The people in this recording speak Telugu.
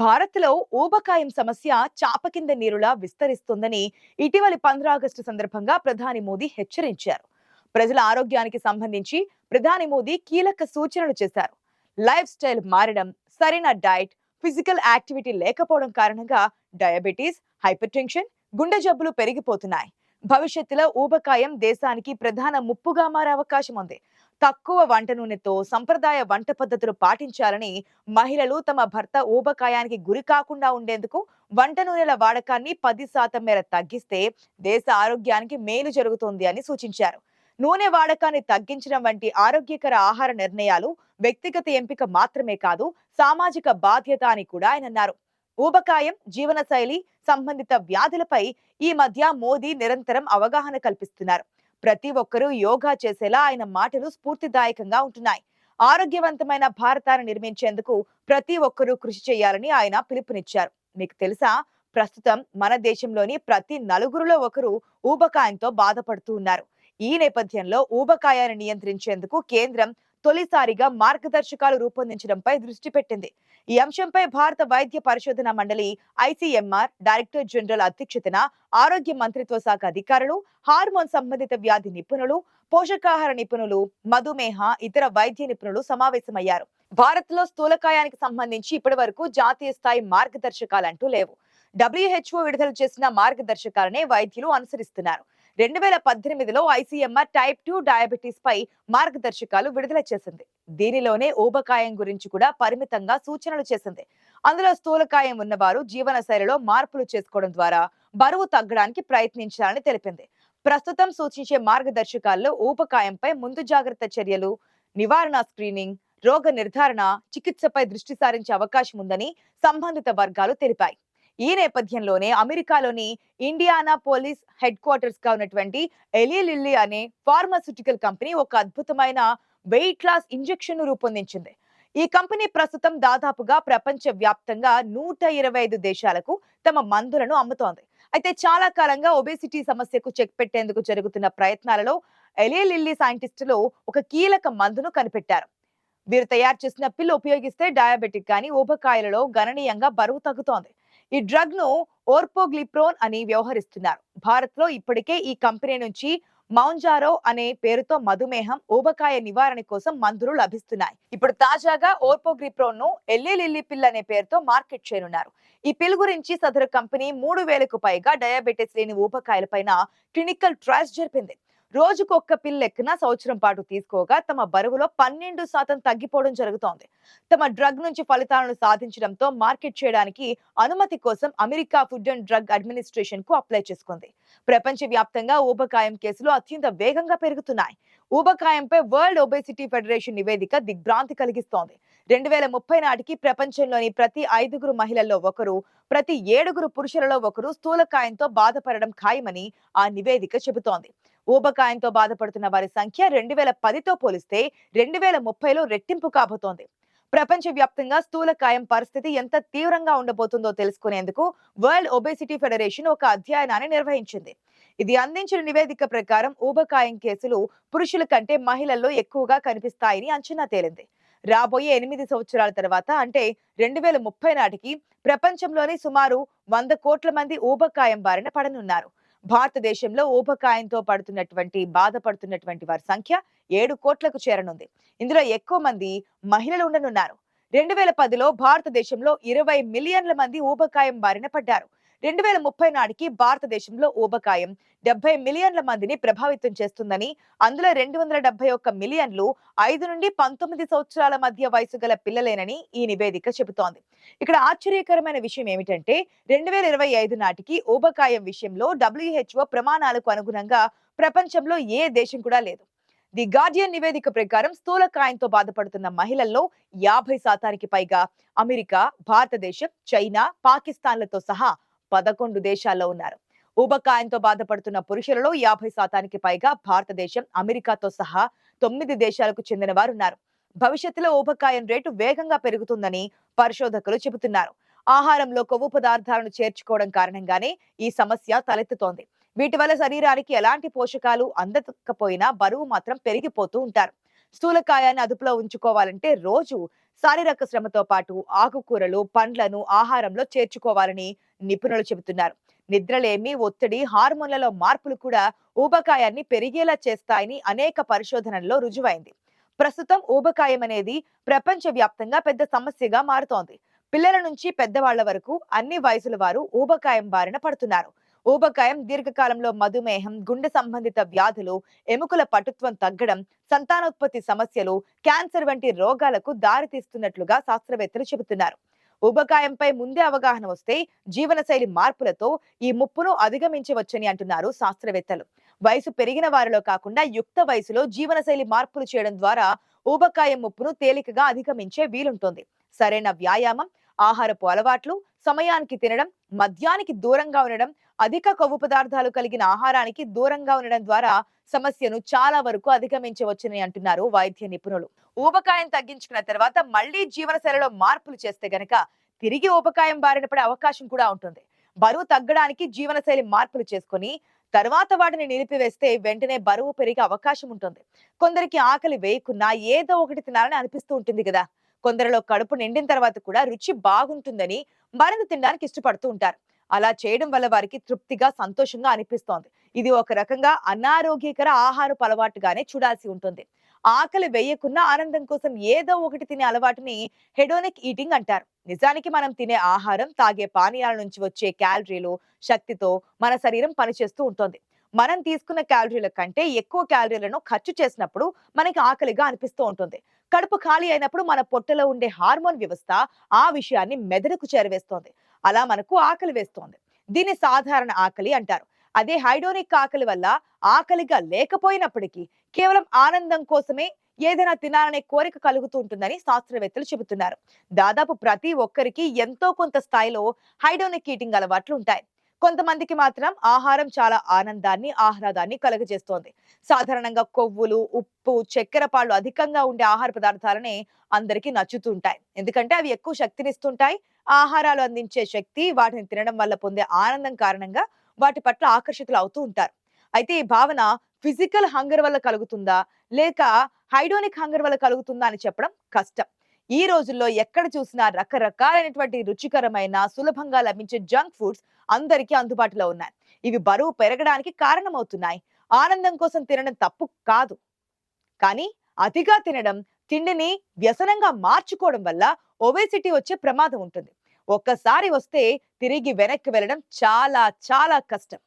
భారత్లో ఊబకాయం సమస్య చాప కింద నీరులా విస్తరిస్తుందని ఇటీవలి 15 ఆగస్టు సందర్భంగా ప్రధాని మోదీ హెచ్చరించారు. ప్రజల ఆరోగ్యానికి సంబంధించి ప్రధాని మోదీ కీలక సూచనలు చేశారు. లైఫ్ స్టైల్ మారడం, సరైన డైట్, ఫిజికల్ యాక్టివిటీ లేకపోవడం కారణంగా డయాబెటీస్, హైపర్ టెన్షన్, గుండె జబ్బులు పెరిగిపోతున్నాయి. భవిష్యత్తులో ఊబకాయం దేశానికి ప్రధాన ముప్పుగా మారే అవకాశం ఉంది. తక్కువ వంట నూనెతో సంప్రదాయ వంట పద్ధతులు పాటించాలని, మహిళలు తమ భర్త ఊబకాయానికి గురి కాకుండా ఉండేందుకు వంట నూనెల వాడకాన్ని 10% మేర తగ్గిస్తే దేశ ఆరోగ్యానికి మేలు జరుగుతుంది అని సూచించారు. నూనె వాడకాన్ని తగ్గించడం వంటి ఆరోగ్యకర ఆహార నిర్ణయాలు వ్యక్తిగత ఎంపిక మాత్రమే కాదు, సామాజిక బాధ్యత అని కూడా ఆయన అన్నారు. ఊబకాయం, జీవనశైలి సంబంధిత వ్యాధులపై ఈ మధ్య మోదీ నిరంతరం అవగాహన కల్పిస్తున్నారు. ప్రతి ఒక్కరూ యోగా చేసేలా ఆయన మాటలు స్ఫూర్తిదాయకంగా ఉంటున్నాయి. ఆరోగ్యవంతమైన భారతాన్ని నిర్మించేందుకు ప్రతి ఒక్కరూ కృషి చేయాలని ఆయన పిలుపునిచ్చారు. మీకు తెలుసా, ప్రస్తుతం మన దేశంలోని ప్రతి నలుగురిలో ఒకరు ఊబకాయంతో బాధపడుతూ ఉన్నారు. ఈ నేపథ్యంలో ఊబకాయాన్ని నియంత్రించేందుకు కేంద్రం తొలిసారిగా మార్గదర్శకాలు రూపొందించడంపై దృష్టి పెట్టింది. ఈ అంశంపై భారత వైద్య పరిశోధన మండలి ఐసీఎంఆర్ డైరెక్టర్ జనరల్ అధ్యక్షతన ఆరోగ్య మంత్రిత్వ శాఖ అధికారులు, హార్మోన్ సంబంధిత వ్యాధి నిపుణులు, పోషకాహార నిపుణులు, మధుమేహ ఇతర వైద్య నిపుణులు సమావేశమయ్యారు. భారత్ లో స్థూలకాయానికి సంబంధించి ఇప్పటి వరకు జాతీయ స్థాయి మార్గదర్శకాలంటూ లేవు. WHO విడుదల చేసిన మార్గదర్శకాలనే వైద్యులు అనుసరిస్తున్నారు. 2018లో ఐసీఎంఆర్ టైప్ 2 డయాబెటీస్ పై మార్గదర్శకాలు విడుదల చేసింది. దీనిలోనే ఊబకాయం గురించి కూడా పరిమితంగా సూచనలు చేసింది. అందులో స్థూలకాయం ఉన్నవారు జీవన శైలిలో మార్పులు చేసుకోవడం ద్వారా బరువు తగ్గడానికి ప్రయత్నించాలని తెలిపింది. ప్రస్తుతం సూచించే మార్గదర్శకాల్లో ఊబకాయంపై ముందు జాగ్రత్త చర్యలు, నివారణ, స్క్రీనింగ్, రోగ నిర్ధారణ, చికిత్సపై దృష్టి సారించే అవకాశం ఉందని సంబంధిత వర్గాలు తెలిపాయి. ఈ నేపథ్యంలోనే అమెరికాలోని ఇండియానా పోలీస్ హెడ్ క్వార్టర్స్ గా ఉన్నటువంటి ఎలీ లిల్లీ అనే ఫార్మాస్యూటికల్ కంపెనీ ఒక అద్భుతమైన వెయిట్ లాస్ ఇంజెక్షన్ ను రూపొందించింది. ఈ కంపెనీ ప్రస్తుతం దాదాపుగా ప్రపంచ వ్యాప్తంగా 125 దేశాలకు తమ మందులను అమ్ముతోంది. అయితే చాలా కాలంగా ఒబేసిటీ సమస్యకు చెక్ పెట్టేందుకు జరుగుతున్న ప్రయత్నాలలో ఎలీ లిల్లీ సైంటిస్టులు ఒక కీలక మందును కనిపెట్టారు. వీరు తయారు చేసిన పిల్ ఉపయోగిస్తే డయాబెటిక్ కానీ ఊబకాయలలో గణనీయంగా బరువు తగ్గుతోంది. ఈ డ్రగ్ ను ఓర్పోగ్లిప్రోన్ అని వ్యవహరిస్తున్నారు. భారత్ లో ఇప్పటికే ఈ కంపెనీ నుంచి మౌంజారో అనే పేరుతో మధుమేహం, ఊబకాయ నివారణ కోసం మందులు లభిస్తున్నాయి. ఇప్పుడు తాజాగా ఓర్పోగ్లిప్రోన్ ను ఎల్లీ లిల్లీ పిల్ అనే పేరుతో మార్కెట్ చేయనున్నారు. ఈ పిల్ గురించి సదరు కంపెనీ 3000కు పైగా డయాబెటిస్ లేని ఊబకాయలపైన క్లినికల్ ట్రయల్స్ జరిపింది. రోజుకు ఒక్క పిల్ లెక్కన సంవత్సరం పాటు తీసుకోగా తమ బరువులో 12% తగ్గిపోవడం జరుగుతోంది. తమ డ్రగ్ నుంచి ఫలితాలను సాధించడంతో మార్కెట్ చేయడానికి అనుమతి కోసం America food and drug administration కు అప్లై చేసుకుంది. ప్రపంచ వ్యాప్తంగా ఊబకాయం కేసులు అత్యంత వేగంగా పెరుగుతున్నాయి. ఊబకాయంపై వరల్డ్ ఒబేసిటీ ఫెడరేషన్ నివేదిక దిగ్భ్రాంతి కలిగిస్తోంది. 2030 నాటికి ప్రపంచంలోని ప్రతి 5 మహిళల్లో ఒకరు, ప్రతి 7 పురుషులలో ఒకరు స్థూలకాయంతో బాధపడడం ఖాయమని ఆ నివేదిక చెబుతోంది. ఊబకాయంతో బాధపడుతున్న వారి సంఖ్య 2010తో పోలిస్తే 2030లో రెట్టింపు కాబోతోంది. ప్రపంచ వ్యాప్తంగా స్థూలకాయం పరిస్థితి ఎంత తీవ్రంగా ఉండబోతుందో తెలుసుకునేందుకు వరల్డ్ ఒబేసిటీ ఫెడరేషన్ ఒక అధ్యయనాన్ని నిర్వహించింది. ఇది అందించిన నివేదిక ప్రకారం ఊబకాయం కేసులు పురుషుల కంటే మహిళల్లో ఎక్కువగా కనిపిస్తాయని అంచనా తేలింది. రాబోయే 8 సంవత్సరాల తర్వాత అంటే 2030 నాటికి ప్రపంచంలోని సుమారు 100 కోట్ల మంది ఊబకాయం బారిన పడనున్నారు. భారతదేశంలో ఊబకాయంతో బాధపడుతున్నటువంటి వారి సంఖ్య 7 కోట్లకు చేరనుంది. ఇందులో ఎక్కువ మంది మహిళలు ఉండనున్నారు. 2010లో భారతదేశంలో 20 మిలియన్ల మంది ఊబకాయం బారిన పడ్డారు. 2030 నాటికి భారతదేశంలో ఊబకాయం 70 మిలియన్ల మందిని ప్రభావితం చేస్తుందని, అందులో 271 మిలియన్లు 5 నుండి 19 సంవత్సరాల మధ్య వయసు గల పిల్లలేనని ఈ నివేదిక చెబుతోంది. ఇక్కడ ఆశ్చర్యకరమైన విషయం ఏమిటంటే 2025 నాటికి ఊబకాయం విషయంలో WHO ప్రమాణాలకు అనుగుణంగా ప్రపంచంలో ఏ దేశం కూడా లేదు. ది గార్డియన్ నివేదిక ప్రకారం స్థూలకాయంతో బాధపడుతున్న మహిళల్లో 50% పైగా అమెరికా, భారతదేశం, చైనా, పాకిస్తాన్లతో సహా 11 దేశాల్లో ఉన్నారు. ఊబకాయంతో బాధపడుతున్న పురుషులలో 50% పైగా భారతదేశం, అమెరికాతో సహా 9 దేశాలకు చెందిన వారు ఉన్నారు. భవిష్యత్తులో ఊబకాయం రేటు వేగంగా పెరుగుతుందని పరిశోధకులు చెబుతున్నారు. ఆహారంలో కొవ్వు పదార్థాలను చేర్చుకోవడం కారణంగానే ఈ సమస్య తలెత్తుతోంది. వీటి వల్ల శరీరానికి ఎలాంటి పోషకాలు అందకపోయినా బరువు మాత్రం పెరిగిపోతూ ఉంటారు. స్థూలకాయాన్ని అదుపులో ఉంచుకోవాలంటే రోజు శారీరక శ్రమతో పాటు ఆకుకూరలు, పండ్లను ఆహారంలో చేర్చుకోవాలని నిపుణులు చెబుతున్నారు. నిద్రలేమి, ఒత్తిడి, హార్మోన్లలో మార్పులు కూడా ఊబకాయాన్ని పెరిగేలా చేస్తాయని అనేక పరిశోధనల్లో రుజువైంది. ప్రస్తుతం ఊబకాయం అనేది ప్రపంచ వ్యాప్తంగా పెద్ద సమస్యగా మారుతోంది. పిల్లల నుంచి పెద్దవాళ్ల వరకు అన్ని వయసుల వారు ఊబకాయం బారిన పడుతున్నారు. ఊబకాయం దీర్ఘకాలంలో మధుమేహం, గుండె సంబంధిత వ్యాధులు, ఎముకల పటుత్వం తగ్గడం, సంతానోత్పత్తి సమస్యలు, క్యాన్సర్ వంటి రోగాలకు దారితీస్తున్నట్లుగా శాస్త్రవేత్తలు చెబుతున్నారు. ఊబకాయంపై ముందే అవగాహన వస్తే జీవనశైలి మార్పులతో ఈ ముప్పును అధిగమించవచ్చని అంటున్నారు శాస్త్రవేత్తలు. వయసు పెరిగిన వారిలో కాకుండా యుక్త వయసులో జీవనశైలి మార్పులు చేయడం ద్వారా ఊబకాయం ముప్పును తేలికగా అధిగమించే వీలుంటుంది. సరైన వ్యాయామం, ఆహారపు అలవాట్లు, సమయానికి తినడం, మద్యానికి దూరంగా ఉండడం, అధిక కొవ్వు పదార్థాలు కలిగిన ఆహారానికి దూరంగా ఉండడం ద్వారా సమస్యను చాలా వరకు అధిగమించవచ్చని అంటున్నారు వైద్య నిపుణులు. ఊబకాయం తగ్గించుకున్న తర్వాత మళ్లీ జీవనశైలిలో మార్పులు చేస్తే గనక తిరిగి ఊబకాయం బారిన పడే అవకాశం కూడా ఉంటుంది. బరువు తగ్గడానికి జీవనశైలి మార్పులు చేసుకుని తర్వాత వాటిని నిలిపివేస్తే వెంటనే బరువు పెరిగే అవకాశం ఉంటుంది. కొందరికి ఆకలి వేయకున్నా ఏదో ఒకటి తినాలని అనిపిస్తూ ఉంటుంది కదా. కొందరిలో కడుపు నిండిన తర్వాత కూడా రుచి బాగుంటుందని మరింత తినడానికి ఇష్టపడుతూ ఉంటారు. అలా చేయడం వల్ల వారికి తృప్తిగా, సంతోషంగా అనిపిస్తోంది. ఇది ఒక రకంగా అనారోగ్యకర ఆహారపు అలవాటుగానే చూడాల్సి ఉంటుంది. ఆకలి వేయకున్నా ఆనందం కోసం ఏదో ఒకటి తినే అలవాటుని హెడోనిక్ ఈటింగ్ అంటారు. నిజానికి మనం తినే ఆహారం, తాగే పానీయాల నుంచి వచ్చే క్యాలరీలు శక్తితో మన శరీరం పనిచేస్తూ ఉంటుంది. మనం తీసుకున్న క్యాలరీల కంటే ఎక్కువ క్యాలరీలను ఖర్చు చేసినప్పుడు మనకి ఆకలిగా అనిపిస్తూ ఉంటుంది. కడుపు ఖాళీ అయినప్పుడు మన పొట్టలో ఉండే హార్మోన్ వ్యవస్థ ఆ విషయాన్ని మెదడుకు చేరవేస్తోంది. అలా మనకు ఆకలి వేస్తోంది. దీన్ని సాధారణ ఆకలి అంటారు. అదే హైడోనిక్ ఆకలి వల్ల ఆకలిగా లేకపోయినప్పటికీ కేవలం ఆనందం కోసమే ఏదైనా తినాలనే కోరిక కలుగుతూ ఉంటుందని శాస్త్రవేత్తలు చెబుతున్నారు. దాదాపు ప్రతి ఒక్కరికి ఎంతో కొంత స్థాయిలో హైడోనిక్ ఈటింగ్ అలవాట్లు ఉంటాయి. కొంతమందికి మాత్రం ఆహారం చాలా ఆనందాన్ని, ఆహ్లాదాన్ని కలుగజేస్తోంది. సాధారణంగా కొవ్వులు, ఉప్పు, చక్కెర పాళ్ళు అధికంగా ఉండే ఆహార పదార్థాలనే అందరికీ నచ్చుతుంటాయి. ఎందుకంటే అవి ఎక్కువ శక్తినిస్తుంటాయి. ఆహారాలు అందించే శక్తి, వాటిని తినడం వల్ల పొందే ఆనందం కారణంగా వాటి పట్ల ఆకర్షితులు అవుతూ ఉంటారు. అయితే ఈ భావన ఫిజికల్ హంగర్ వల్ల కలుగుతుందా, లేక హైడోనిక్ హంగర్ వల్ల కలుగుతుందా అని చెప్పడం కష్టం. ఈ రోజుల్లో ఎక్కడ చూసినా రకరకాలైనటువంటి రుచికరమైన, సులభంగా లభించే జంక్ ఫుడ్స్ అందరికీ అందుబాటులో ఉన్నాయి. ఇవి బరువు పెరగడానికి కారణమవుతున్నాయి. ఆనందం కోసం తినడం తప్పు కాదు. కానీ అతిగా తినడం, తిండిని వ్యసనంగా మార్చుకోవడం వల్ల ఒబేసిటీ వచ్చే ప్రమాదం ఉంటుంది. ఒక్కసారి వస్తే తిరిగి వెనక్కి వెళ్ళడం చాలా చాలా కష్టం.